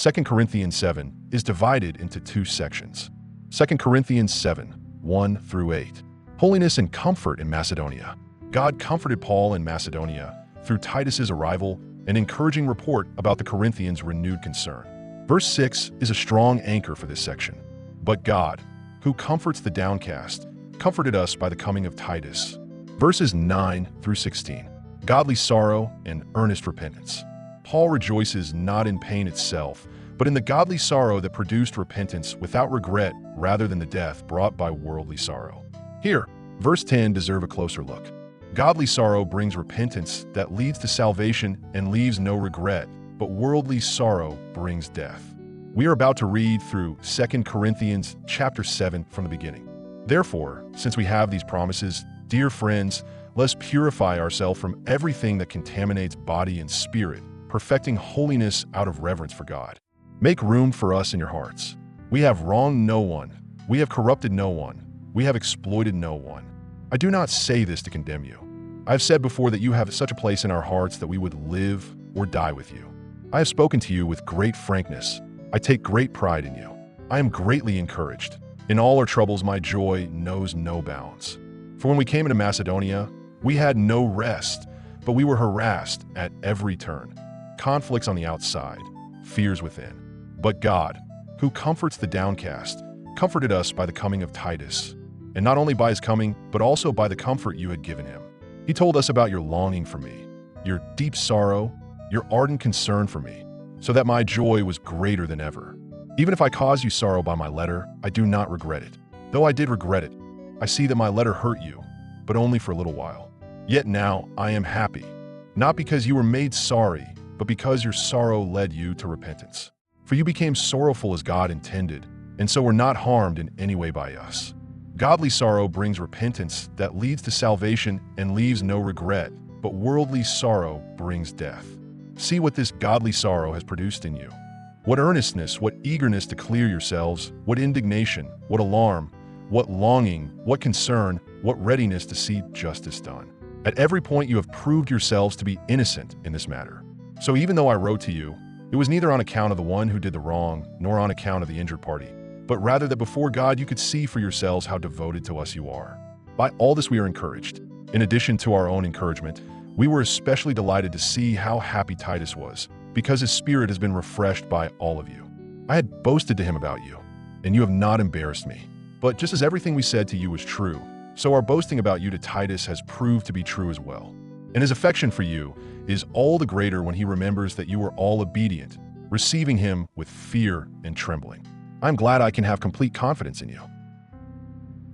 2 Corinthians 7 is divided into two sections. 2 Corinthians 7, 1 through 8. Holiness and comfort in Macedonia. God comforted Paul in Macedonia through Titus's arrival, an encouraging report about the Corinthians' renewed concern. Verse 6 is a strong anchor for this section. But God, who comforts the downcast, comforted us by the coming of Titus. Verses 9 through 16. Godly sorrow and earnest repentance. Paul rejoices not in pain itself, but in the godly sorrow that produced repentance without regret rather than the death brought by worldly sorrow. Here, verse 10 deserve a closer look. Godly sorrow brings repentance that leads to salvation and leaves no regret, but worldly sorrow brings death. We are about to read through 2 Corinthians chapter 7 from the beginning. Therefore, since we have these promises, dear friends, let's purify ourselves from everything that contaminates body and spirit, perfecting holiness out of reverence for God. Make room for us in your hearts. We have wronged no one. We have corrupted no one. We have exploited no one. I do not say this to condemn you. I have said before that you have such a place in our hearts that we would live or die with you. I have spoken to you with great frankness. I take great pride in you. I am greatly encouraged. In all our troubles, my joy knows no bounds. For when we came into Macedonia, we had no rest, but we were harassed at every turn. Conflicts on the outside, fears within. But God, who comforts the downcast, comforted us by the coming of Titus. And not only by his coming, but also by the comfort you had given him. He told us about your longing for me, your deep sorrow, your ardent concern for me, so that my joy was greater than ever. Even if I caused you sorrow by my letter, I do not regret it. Though I did regret it, I see that my letter hurt you, but only for a little while. Yet now I am happy, not because you were made sorry, but because your sorrow led you to repentance. For you became sorrowful as God intended, and so were not harmed in any way by us. Godly sorrow brings repentance that leads to salvation and leaves no regret, but worldly sorrow brings death. See what this godly sorrow has produced in you. What earnestness, what eagerness to clear yourselves, what indignation, what alarm, what longing, what concern, what readiness to see justice done. At every point you have proved yourselves to be innocent in this matter. So even though I wrote to you, it was neither on account of the one who did the wrong, nor on account of the injured party, but rather that before God you could see for yourselves how devoted to us you are. By all this we are encouraged. In addition to our own encouragement, we were especially delighted to see how happy Titus was, because his spirit has been refreshed by all of you. I had boasted to him about you, and you have not embarrassed me. But just as everything we said to you was true, so our boasting about you to Titus has proved to be true as well. And his affection for you is all the greater when he remembers that you were all obedient, receiving him with fear and trembling. I'm glad I can have complete confidence in you.